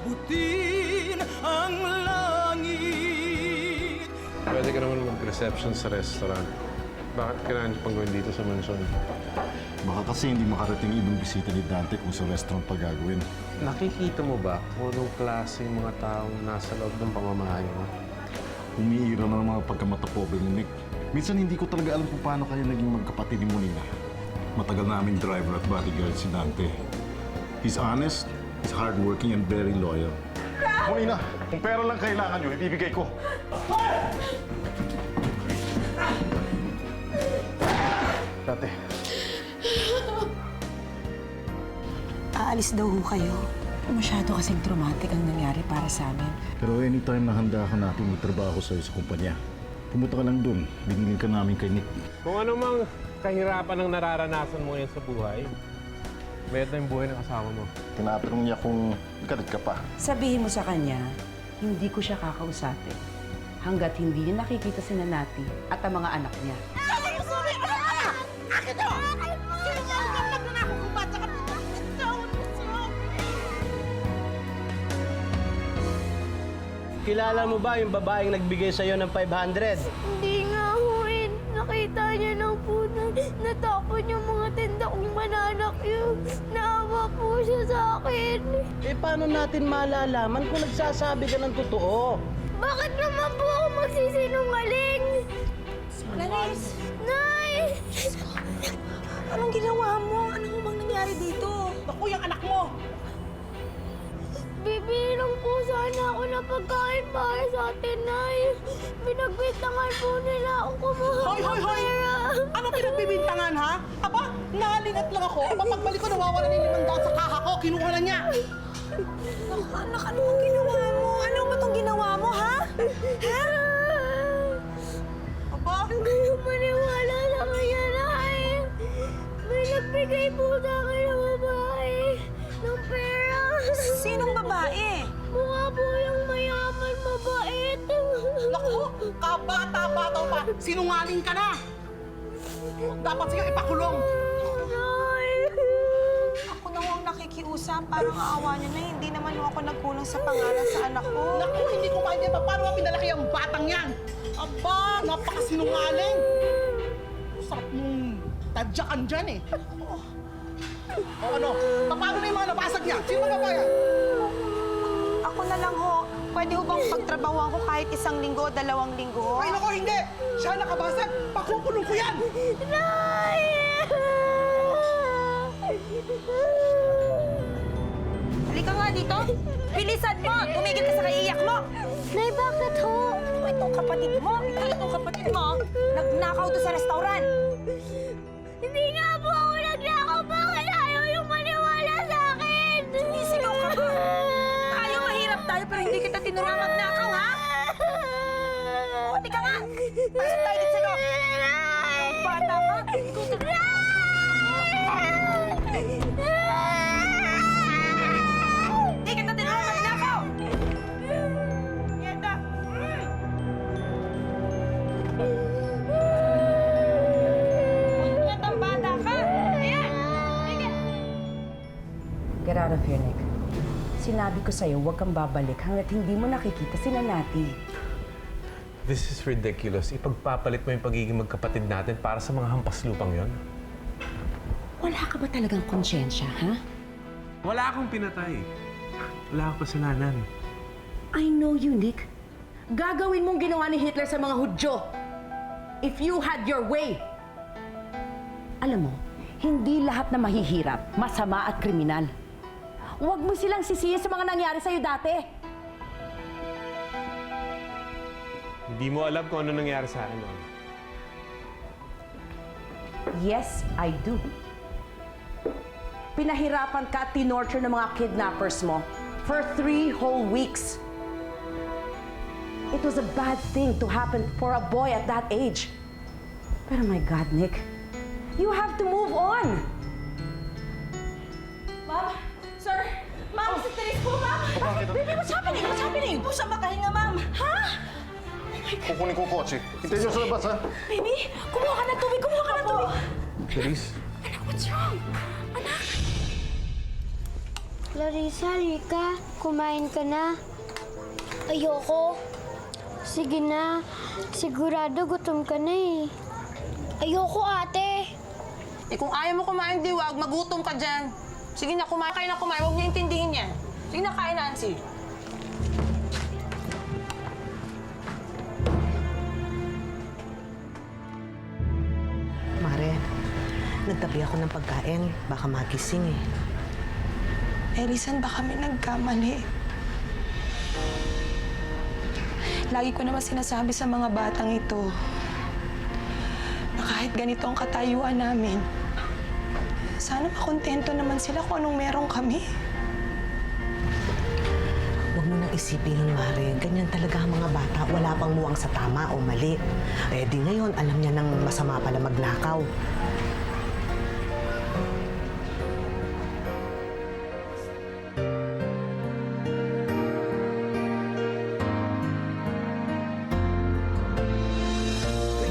abutin ang langit. Pwede ka naman mag-reception sa restaurant. Bakit kailangan niyo pang gawin dito sa mansyon? Baka kasi hindi makarating ibang bisita ni Dante kung sa restaurant pa gagawin. Nakikita mo ba kung anong klaseng mga taong nasa loob ng pamamahay mo? Umiira na ng mga pagkamatapobre ni Nick. Minsan hindi ko talaga alam kung paano kayo naging magkapatid ni Molina. Matagal na aming driver at bodyguard si Dante. He's honest, he's hardworking, and very loyal. Molina, kung pera lang kailangan nyo, ibibigay ko. Dante. Aalis daw ho kayo. Masyado kasing traumatic ang nangyari para sa amin. Pero anytime na handa ka natin magtrabaho sa'yo sa kumpanya, pumunta ka lang dun, bigyan ka namin kay Nick. Kung ano mang kahirapan ang nararanasan mo ngayon sa buhay, mayroon na yung buhay ng asawa mo. Tinatanong niya kung galit ka pa. Sabihin mo sa kanya, hindi ko siya kakausapin hanggat hindi niya nakikita si Nanati at ang mga anak niya. Kilala mo ba yung babaeng nagbigay sa'yo ng 500? Hindi nga ho eh. Nakita niya lang po na natapon yung mga tinda kong mananak yun. Naawa po siya sa akin. Eh, paano natin malalaman kung nagsasabi ka ng totoo? Bakit naman po ako magsisinungaling? Clarice! Nay! Anong ginawa mo? Anong bang nangyari dito? Naku, yung anak mo! Bibilang po sana ako ng pagkain para sa atin, Nay. Pinagbintangan po nila ako kumuha Hoy, hoy, ng hoy! pera. Ano pinagbibintangan, ha? Aba, nalingat lang ako. Aba, pagbalik ko, nawawala na yung 500 sa kaha ko. Kinuha na niya. Anak, ano bang ginawa mo? Ano ba itong ginawa mo, ha? Ha? Aba, Ang kayo maniwala sa kanya, Nay. May nagbigay po sa akin ng babae ng pera. Sinong babae? Mukha po yung mayaman, mabait. naku, kabata-bata pa. Sinungaling ka na. Dapat siya ipakulong. Nay! Ako na ho ang nakikiusap. Parang aawa niyo na hindi naman ho ako nagkulang sa pangalan sa anak ko. Naku, hindi ko maintindihan pa. Paano nga pinalaki ang batang yan? Aba, napakasinungaling. Sarap mong tadyakan dyan eh. O ano, paano na yung mga nabasag niya? Sino magbabayad? Ako na lang ho. Pwede ho bang pagtrabahuan ko kahit 1 linggo, 2 linggo ho? Ay, naku, hindi! Siya nakabasag! Pakukulong ko yan! Nay! Halika nga dito. Bilisan mo! Tumigil ka sa kaiiyak mo! Nay, bakit ho? Itong kapatid mo, nagnakaw doon sa restaurant. Hindi nga po ako nagnakaw. Bakit ayaw yung maniwala sa akin? Sumisigaw ka ba? Tayo mahirap tayo pero hindi kita tinuruan magnakaw, ha? O, di ka nga! Pasok tayo dito sa'yo! Bata ka! Ikaw na... Hindi kita tinuruan magnakaw! Yenda! Ingat ang bata ka! Ayan! Get out of here, Nick. Sinabi ko sa'yo, huwag kang babalik hanggat hindi mo nakikita si Nanati. This is ridiculous. Ipagpapalit mo yung pagiging magkapatid natin para sa mga hampas lupang yon. Wala ka ba talagang konsyensya, ha? Wala akong pinatay. Wala akong kasalanan. I know you, Nick. Gagawin mong ginawa ni Hitler sa mga Hudyo. If you had your way. Alam mo, hindi lahat na mahihirap, masama at kriminal. Huwag mo silang sisihin sa mga nangyari sa'yo dati. Hindi mo alam kung ano nangyari sa akin noon. Yes, I do. Pinahirapan ka at tinorture ng mga kidnappers mo for 3 whole weeks. It was a bad thing to happen for a boy at that age. Pero my God, Nick, you have to move on. Ma'am! Sir! Ma'am! Si Therese po, ma'am! Baby, what's happening? What's happening? Hindi po siya makahinga, ma'am! Ha? Kukunin ko kotse. Hintayin niyo sa labas, ha? Baby, kumuha ka ng tubig! Kumuha ka ng tubig! Therese? Anak, what's wrong? Anak! Clarissa, Rika, kumain ka na. Ayoko. Sige na. Sigurado gutom ka na eh. Ayoko, ate. Eh kung ayaw mo kumain, Diwag, magutom ka dyan. Sige na, kumain kayo na kumain. Huwag niyo intindihin yan. Sige na, kain, Nancy. Mare, nagtabi ako ng pagkain. Baka magising eh. Elisan, baka kami nagkamali. Lagi ko naman sinasabi sa mga batang ito na kahit ganito ang katayuan namin, sana makontento naman sila kung anong meron kami. Huwag mo nang isipin yun, Mare. Ganyan talaga ang mga bata. Wala pang muwang sa tama o mali. Eh di ngayon, alam niya nang masama pala magnakaw.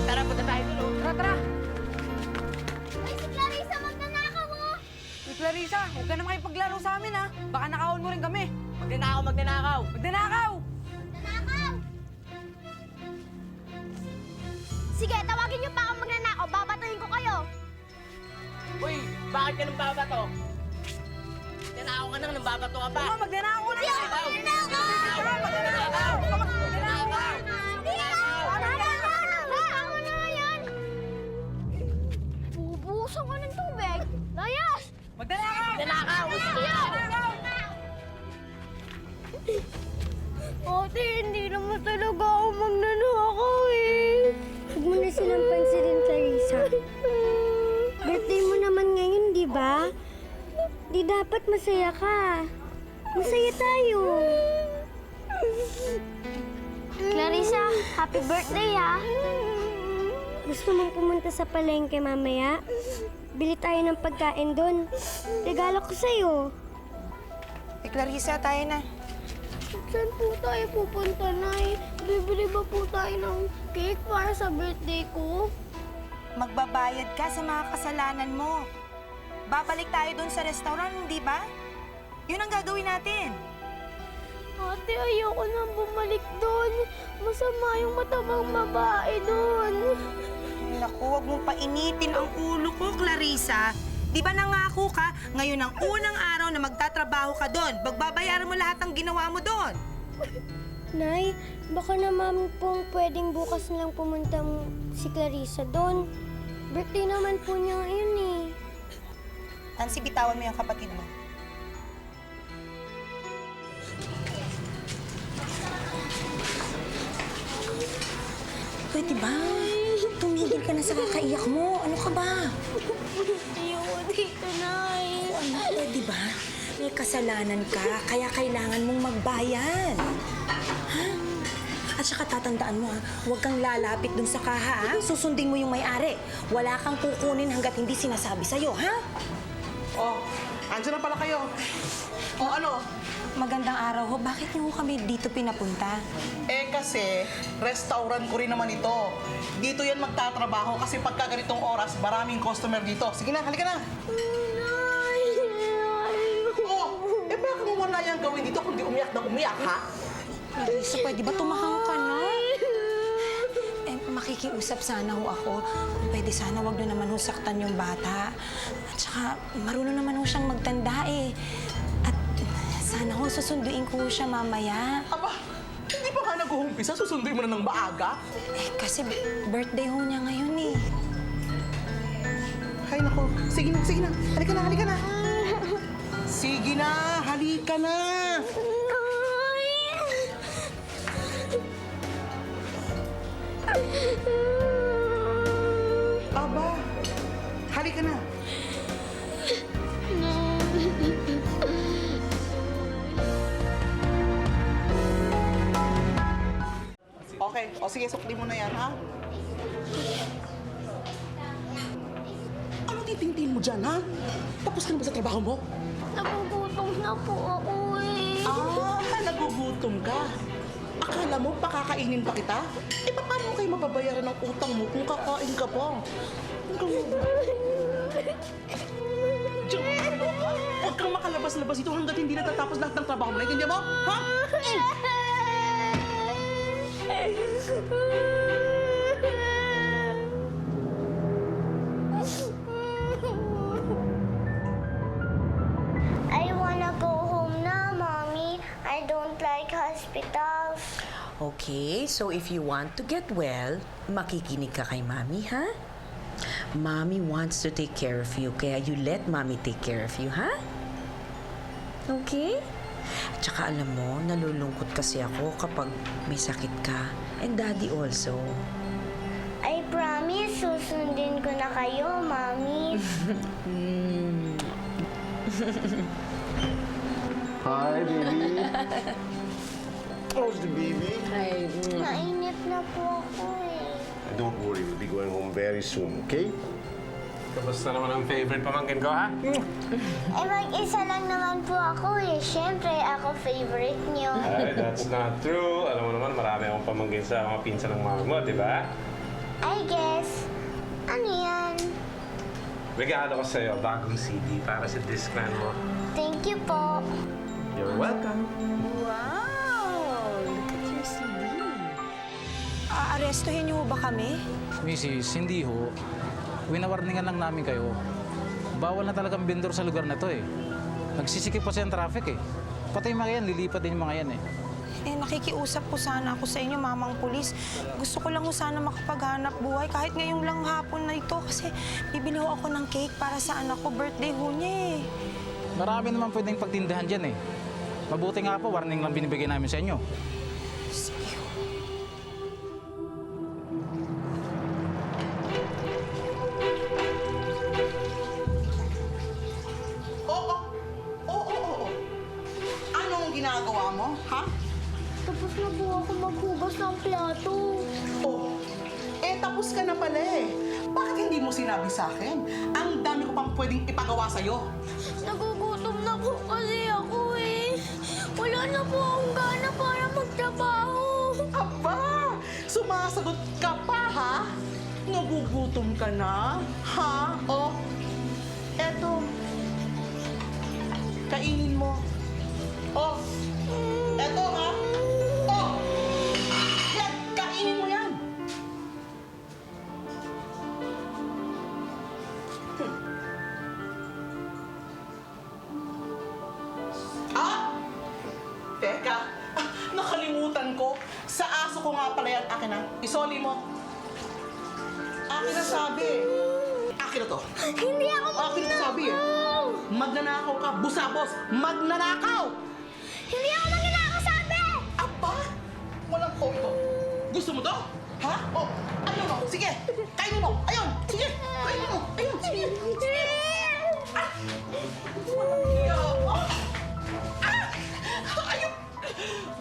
Tara, punta tayo dun. Tara, tara. Ay, si Clarissa, magnanakaw mo! Uy, Clarissa, huwag ka naman ipaglaro sa amin, ha? Baka nakawin mo rin kami. Magnanakaw, magnanakaw. Magnanakaw! Nanakaw! Sige, tawagin niyo pa akong magnanakaw. Babatuhin ko kayo. Uy, bakit ka nang babato? Magnanakaw ka nang babato ka pa. Oo, magnanakaw na Hindi ako magnanakaw! Magnanakaw! Magnanakaw! Ako na yan! Bubuhusan ko ng tubig. Layas! Magnanakaw! Magnanakaw! Ate, hindi naman talaga ako magnanakaw eh. Huwag mo na silang pansinin, Clarissa. Birthday mo naman ngayon, di ba? Di dapat masaya ka. Masaya tayo. Clarissa, happy birthday ah! Gusto mong pumunta sa palengke mamaya? Bili tayo ng pagkain doon. Regalo ko sa'yo. Eh, Clarissa, tayo na. Saan po tayo pupunta, Nay? Bibili ba po tayo ng cake para sa birthday ko? Magbabayad ka sa mga kasalanan mo. Babalik tayo doon sa restaurant, di ba? Yun ang gagawin natin. Ate, ayoko nang bumalik doon. Masama yung matamang babae doon. Naku, huwag mong painitin ang ulo ko, Clarissa. Di ba nangako ka, ngayon ang unang araw na magtatrabaho ka doon. Magbabayaran mo lahat ng ginawa mo doon. Nay, baka naman pong pwedeng bukas na lang pumunta si Clarissa doon. Birthday naman po niya ngayon eh. Nancy, bitawan mo yung kapatid mo. Pwede ba? Tumigil ka na sa kakaiyak mo. Ano ka ba? Ayoko dito, Nay. Ano, pwede ba? May kasalanan ka, kaya kailangan mong magbayad. Ha? At saka tatandaan mo, ha? Huwag kang lalapit dun sa kaha, ha? Susundin mo yung may-ari. Wala kang kukunin hanggat hindi sinasabi sa'yo, ha? Oh, andyan na pala kayo. Oh, ano? Magandang araw ho. Bakit niyo ho kami dito pinapunta? Eh kasi, restaurant ko rin naman ito. Dito yan magtatrabaho kasi pagka ganitong oras, maraming customer dito. Sige na, halika na. Nay! Oh, eh baka mo wala yan gawin dito kundi umiyak na umiyak, ha? Clarissa, pwede ba tumahang ka na? Eh, makikiusap sana ho ako. Pwede sana wag na naman ho saktan yung bata. At saka, marunong naman ho siyang magtanda eh. At sana ho susunduin ko ho siya mamaya. Aba, hindi pa nga nag-uumpisa, susunduin mo na ng maaga? Eh, kasi birthday ho niya ngayon eh. Ay, nako. Sige na, sige na. Halika na, halika na. Sige na, halika na. Aba, halika na. Okay, o sige, sukli mo na yan, ha? Ano titingin mo dyan, ha? Tapos ka na ba sa trabaho mo? Nagugutom na po ako eh. Nagugutom ka. Akala mo pakakainin pa kita? Eh, paano kayo mababayaran ng utang mo kung kakain ka pa? Hanggang mo. Diyan ka, ano? kang makalabas-labas dito hanggat hindi natatapos lahat ng trabaho mo. Naintindihan mo? Ha? I wanna go home na, Mommy. I don't like hospitals. Okay, so if you want to get well, makikinig ka kay Mami, ha? Mommy wants to take care of you, kaya you let Mommy take care of you, ha? Okay? At saka alam mo, nalulungkot kasi ako kapag may sakit ka. And Daddy also. I promise, susundin ko na kayo, Mommy. Hi, baby. How's the baby? Nainip na po ako eh. Don't worry, we'll be going home very soon, okay? Kamusta naman ang favorite pamangkin ko, ha? Eh, mag-isa lang naman po ako eh. Siyempre, ako favorite niyo. Ay, that's not true. Alam mo naman, marami akong pamangkin sa mga pinsan ng mama mo, di ba? I guess. Ano yan? Regalo ko sa'yo, bagong CD para sa Discman mo. Thank you po. You're welcome. Wow! Look at your CD. Aarestuhin niyo ba kami? Mrs., hindi ho. Winawarningan lang namin kayo. Bawal na talagang vendor sa lugar na to eh. Nagsisikip pa siya ng traffic eh. Pati yung mga yan, lilipat din yung mga yan eh. Eh, nakikiusap po sana ako sa inyo, mamang pulis. Gusto ko lang ho sana makapaghanap buhay kahit ngayong lang hapon na ito kasi bibili ho ako ng cake para sa anak ko. Birthday ho niya eh. Marami naman pwedeng pagtindahan dyan eh. Mabuti nga po, warning lang binibigay namin sa inyo. Sige ho. Oo. Anong ginagawa mo, ha? Tapos na po ako maghugas ng plato. Oh, tapos ka na pala eh. Bakit hindi mo sinabi sa akin? Ang dami ko pang pwedeng ipagawa sa'yo. Nagugutom na po kasi ako eh. Wala na po akong gana para magtrabaho. Aba, sumasagot ka pa, ha? Nagugutom ka na? Ha? Oh, eto. Kainin mo. Oh, eto, ha? Oh, yan, kainin mo yan. Teka, nakalimutan ko. Sa aso ko nga pala yan. Akin na. Isoli mo. Akin na sabi eh. Akin na to. Hindi ako Akin na sabi eh. Magnanakaw ka, busabos. Magnanakaw! Hindi ako magnanakasabi! Aba! Walang ko ito. Gusto mo to? Ha? Oh, ayun mo. Sige. Kainin mo. Ayun. Sige. Kainin mo. Ayun. Sige. Sige. Ah! Oh! Hayop!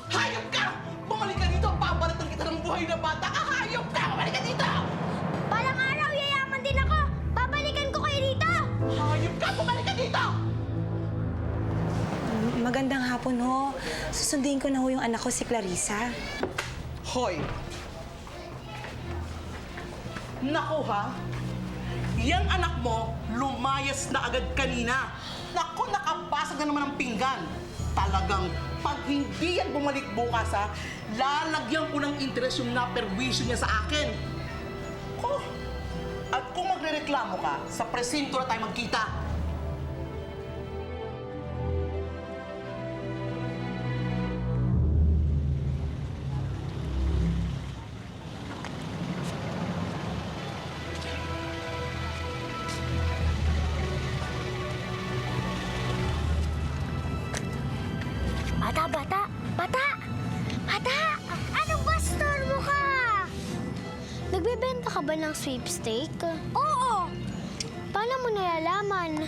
Hayop ka! Bumalik ka dito! Babalitan kita ng buhay na bata ka! Hayop ka! Bumalik ka dito! Parang araw, yayaman din ako! Babalikan ko kayo dito! Hayop ka! Bumalik ka dito! Magandang hapon ho. Susundin ko na ho yung anak ko si Clarissa. Hoy! Naku ha! Yang anak mo, lumayas na agad kanina. Naku, nakabasag na naman ng pinggan. Talagang, pag hindi yan bumalik bukas ha, lalagyan ko ng interest yung naperwisyo niya sa akin. Oh, at kung magrereklamo ka, sa presinto na tayo magkita. Bata! Anong bastor mo ka? Nagbebenta ka ba ng sweepstake? Oo! Paano mo nalalaman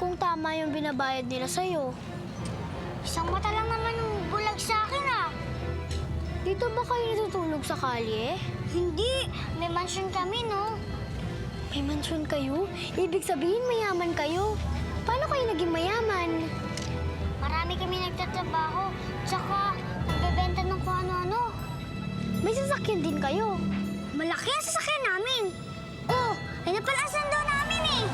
kung tama yung binabayad nila sa'yo? Isang mata lang naman yung bulag sa akin ah. Dito ba kayo natutulog sa kalye? Hindi. May mansion kami, no? May mansion kayo? Ibig sabihin mayaman kayo. Paano kayo naging mayaman? Marami kami nagtatrabaho. Tsaka, nagbebenta ng kung ano-ano. May sasakyan din kayo. Malaki ang sasakyan namin. Oh, ay napalasan daw namin eh.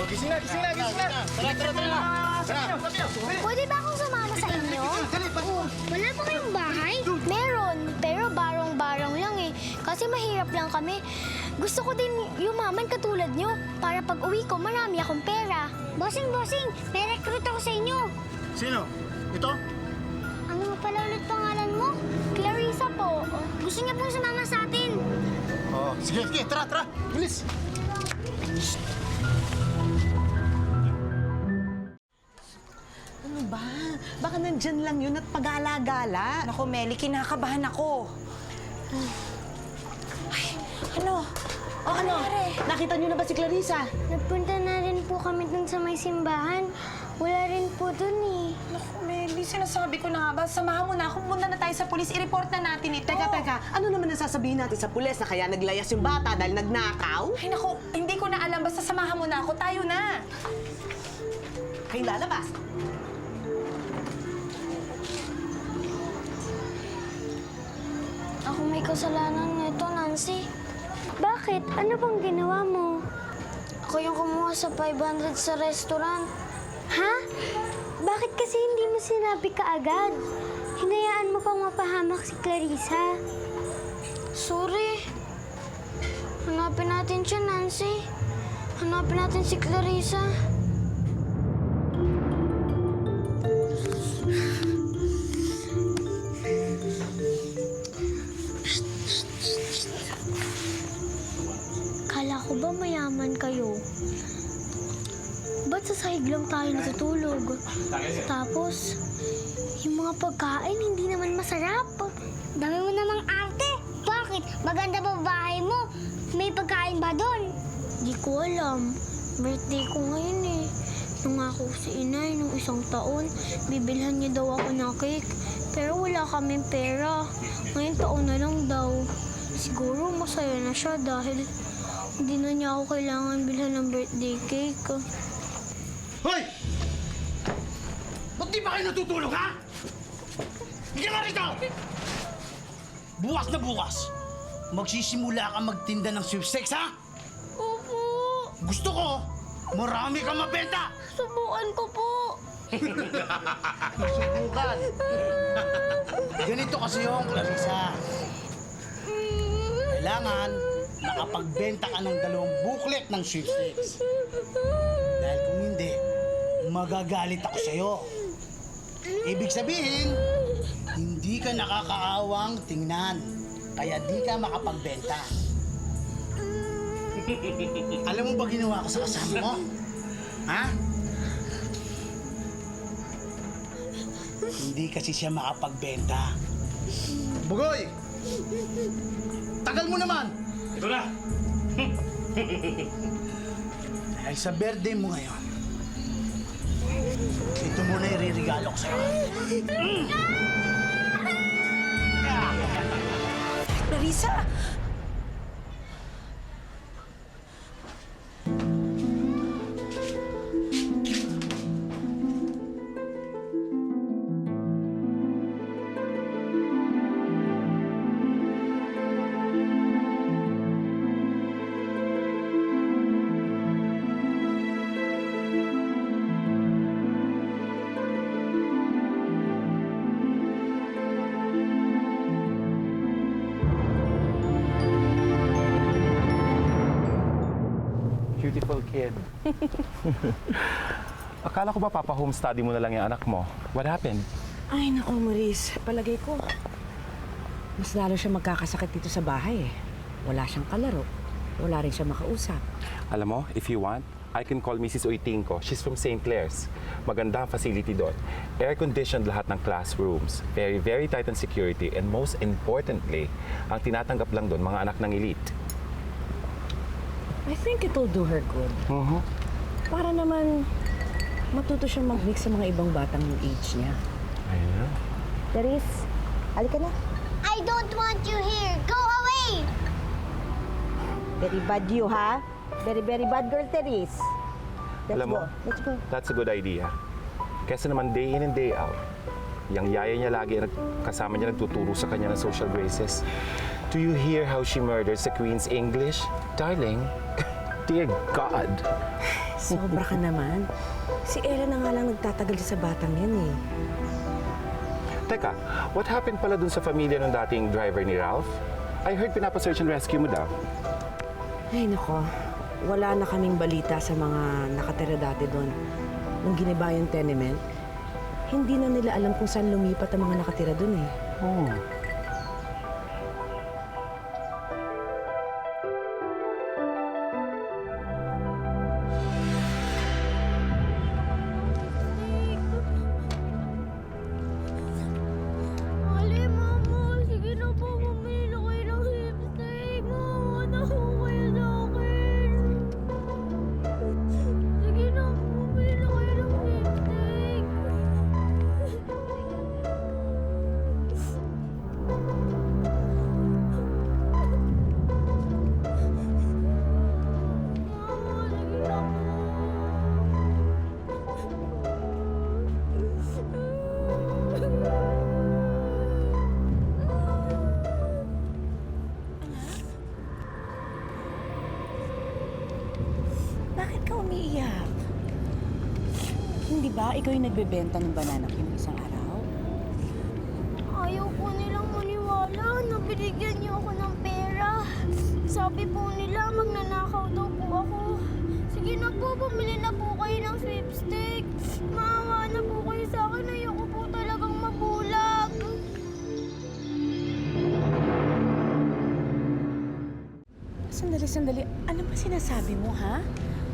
gising na. Pwede ba akong sumama sa inyo? Wala pa kayong bahay? Meron, pero barong-barong lang eh. Kasi mahirap lang kami. Gusto ko din yumaman katulad nyo para pag uwi ko marami akong pera. Bossing, may recruit ako sa inyo. Sino? Ito? Ano nga pala ulit pangalan mo? Clarissa po. Gusto niya pong sumama sa atin. Oh, sige, tara. Bilis. Ano ba? Baka nandyan lang yun at pag-alagala. Naku, Meli, kinakabahan ako. Ay, ano? O ano? Nakita niyo na ba si Clarissa? Nagpunta na rin po kami dun sa may simbahan. Wala rin po dun eh. Naku, Meli, sinasabi ko na nga ba, samahan mo na ako, punta na tayo sa pulis, i-report na natin ito. Teka. Ano naman nasasabihin natin sa pulis na kaya naglayas yung bata dahil nagnakaw? Ay, naku, hindi ko na alam, basta samahan mo na ako, tayo na. Kayo lalabas. Ako may kasalanan nito, Nancy. Bakit? Ano bang ginawa mo? Ako yung kumuha sa 500 sa restaurant. Ha? Bakit kasi hindi mo sinabi kaagad? Hinayaan mo pang mapahamak si Clarissa. Sorry. Hanapin natin siya, Nancy. Hanapin natin si Clarissa. Kala ko ba mayaman kayo? Ba't sa sahig lang tayo natutulog? Tapos, yung mga pagkain hindi naman masarap. Dami mo namang arte. Bakit? Maganda ba bahay mo? May pagkain ba doon? Di ko alam. Birthday ko ngayon eh. Nangako si inay nung 1 taon, bibilhan niya daw ako ng cake. Pero wala kaming pera. Ngayon taon na lang daw. Siguro masaya na siya dahil hindi na niya ako kailangan bilhan ng birthday cake. Hoy! Ba't di ba kayo natutulog, ha? Hindi ka rito! Bukas na bukas, magsisimula ka magtinda ng sweepstakes, ha? Opo. Gusto ko, marami kang mabenta! Subukan ko po. Subukan. Ganito kasi yung Clarissa. Kailangan makapagbenta ka ng 2 booklet ng sweepstakes. Dahil kung hindi, magagalit ako sa'yo. Ibig sabihin, hindi ka nakakaawang tingnan. Kaya di ka makapagbenta. Alam mo ba ginawa ko sa kasama mo? Ha? Hindi kasi siya makapagbenta. Bugoy! Tagal mo naman! Ito na! Dahil sa birthday mo ngayon, ito muna iririgalo ko sa'yo. Clarissa! Beautiful kid. Akala ko ba papa-home study mo na lang yung anak mo? What happened? Ay, naku, Maurice. Palagay ko, mas lalo siya magkakasakit dito sa bahay eh. Wala siyang kalaro. Wala rin siya makausap. Alam mo, if you want, I can call Mrs. Oitinko. She's from St. Clair's. Maganda ang facility doon. Air-conditioned lahat ng classrooms. Very, very tight on security. And most importantly, ang tinatanggap lang doon, mga anak ng elite. I think it'll do her good. Para naman matuto siyang mag-mix sa mga ibang batang yung age niya. Ayun. Clarice, halika na. I don't want you here. Go away! Very bad you, ha? Very, very bad girl, Clarice. Alam mo, Let's go. that's a good idea. Kesa naman day in and day out, yung yaya niya lagi kasama niya nagtuturo sa kanya ng social graces. Do you hear how she murders the Queen's English? Darling. Dear God. Sobra ka naman. Si Ella na nga lang nagtatagal sa batang yan eh. Teka, what happened pala dun sa pamilya ng dating driver ni Ralph? I heard pinapa-search and rescue mo daw. Ay nako, wala na kaming balita sa mga nakatira dati doon. Nung giniba yung tenement, hindi na nila alam kung saan lumipat ang mga nakatira doon eh. Oh. Ali, Mama, sige na po, bumili na kayo ng lipstick. Mama, na po kayo sa akin. Sige na, bumili na kayo ng lipstick. Mama, sige na Bakit ka umiiyak? Hindi ba ikaw yung nagbebenta ng banana yung isang araw? Ayaw po nilang maniwala na binigyan niyo ako ng pera. Sabi po nila magnanakaw daw po ako. Sige na po, bumili na po kayo ng sweepstick. Maawa na po kayo sa akin. Ayoko po talagang mabulag. Sandali. Ano ba sinasabi mo, ha?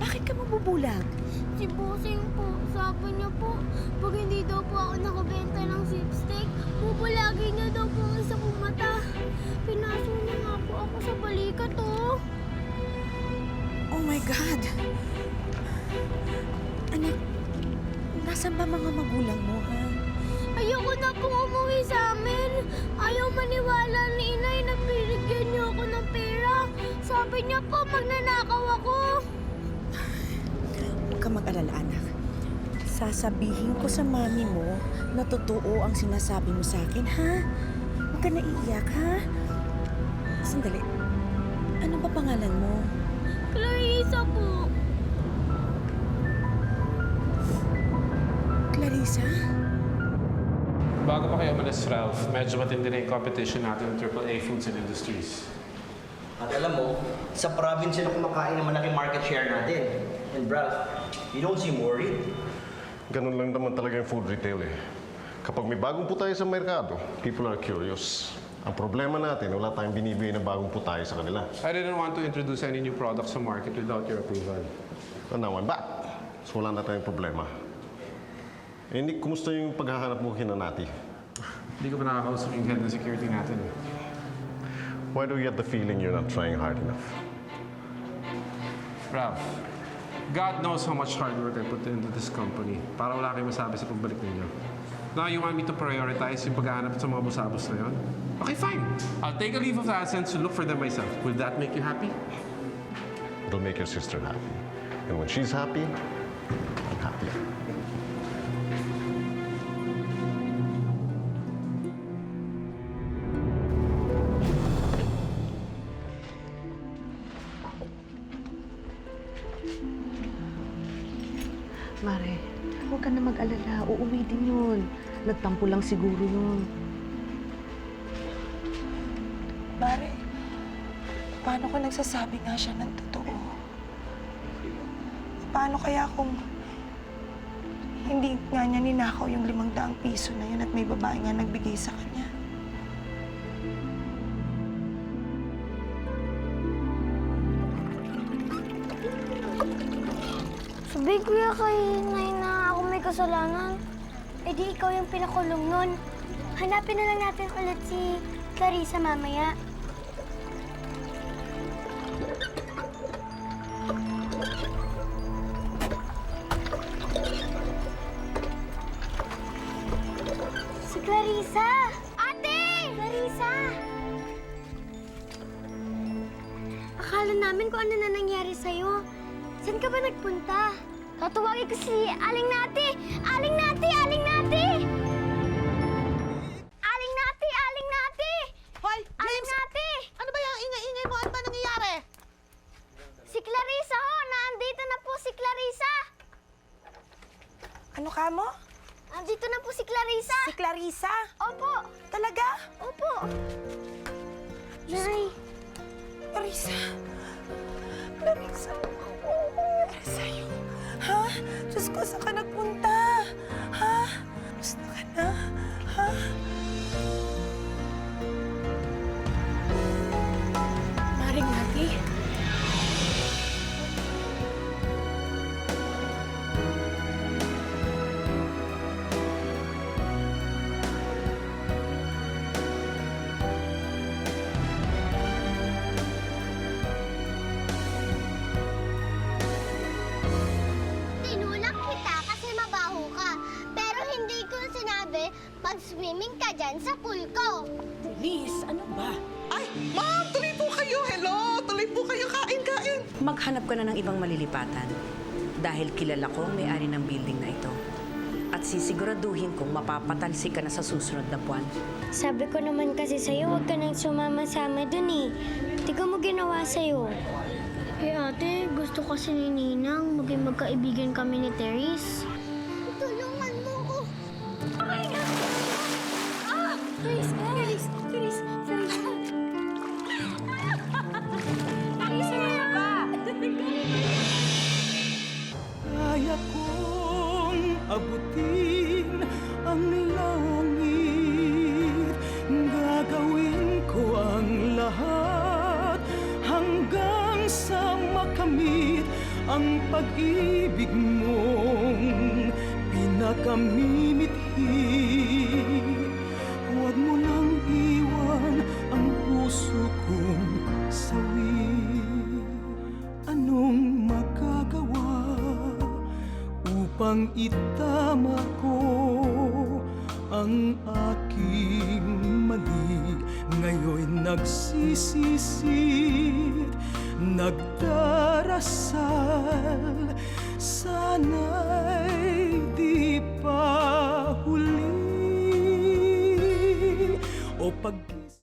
Bakit ka mabubulag? Si Busing po, sabi niya po, pag hindi daw po ako nakabenta ng sweepstick, bubulagin niya daw po ang isa kong mata. Pinaso niya nga po ako sa balikat, oh. Oh my God! Anak, nasan ba mga magulang mo, ha? Ayoko na pong umuwi sa amin. Ayaw maniwala ni inay na binigyan niyo ako ng pera. Sabi niya po, magnanakaw ako. Huwag ka mag-alala, anak. Sasabihin ko sa mami mo na totoo ang sinasabi mo sa akin, ha? Huwag ka naiiyak, ha? Sandali. Ano ba pangalan mo? Clarissa po. Clarissa? Bago pa kayo umalis, Ralph, medyo matindi na yung competition natin ng AAA Foods and Industries. At alam mo, sa province na kumakain ng malaking market share natin. And Ralph, you don't seem worried. Ganun lang naman talaga yung food retail eh. Kapag may bagong putahe sa merkado, people are curious. Ang problema natin, wala tayong binibigay na bagong putahe sa kanila. I didn't want to introduce any new products sa market without your approval. And now I'm back. So wala na tayong problema. Eh, Nick, kumusta yung paghahanap mo kina Nati? Hindi ko pa nakakausap yung head ng security natin. Why do you get the feeling you're not trying hard enough? Ralph, God knows how much hard work I put into this company para wala kayong masabi sa pagbalik ninyo. Now, you want me to prioritize yung paghahanap sa mga busabos na yun? Okay, fine. I'll take a leave of absence to look for them myself. Will that make you happy? It'll make your sister happy. And when she's happy, I'm happy. Mare, huwag ka na mag-alala. Uuwi din yun. Nagtampo lang siguro yun. Mare, paano kung nagsasabi nga siya ng totoo? Paano kaya kung hindi nga niya ninakaw yung 500 piso na yun at may babae nga nagbigay sa kanya? Sabi kuya kay Nay na ako may kasalanan. Eh di ikaw yung pinakulong nun. Hanapin na lang natin ulit si Clarissa mamaya. Si Clarissa! Ate! Clarissa! Akala namin kung ano na nangyari sa'yo. Saan ka ba nagpunta? Tatawagin ko si Aling Nati! Aling Nati! Aling Nati! Aling Nati! Aling Nati! Hoy, Aling James! Nati! Ano ba yung ingay-ingay mo? Ano ba nangyayari? Si Clarissa ho! Ano ka mo? Andito na po si Clarissa. Si Clarissa? Opo. Talaga? Opo. Nay. Clarissa? Clarissa, ano nangyari sa'yo? Ha? Diyos ko, saan ka nagpunta? Ha? Gusto ka na? Ha? Maring Mati? Tinulak kita kasi mabaho ka. Pero hindi ko sinabi mag-swimming ka dyan sa pool ko. Liz, ano ba? Ay, ma'am, tuloy po kayo. Hello, tuloy po kayo. Kain. Maghanap ka na ng ibang malilipatan dahil kilala ko ang may-ari ng building na ito. At sisiguraduhin kong mapapatalsik ka na sa susunod na buwan. Sabi ko naman kasi sa'yo, huwag ka nang sumama-sama dun eh. Tiga mo ginawa sa'yo. Eh ate, gusto kasi ni Ninang maging magkaibigan kami ni Therese. Tulungan mo ko. Ay! Ah! Therese! Therese! Ano ba? Kaya kong abutin ang langit, gagawin ko ang lahat hanggang sa makamit ang pag-ibig mong pinakamimithi. Huwag mo nang iwan ang puso kong sawi. Anong magagawa upang itama ko ang aking mali? Ngayon'y nagsisisid, nagdarasal, sana'y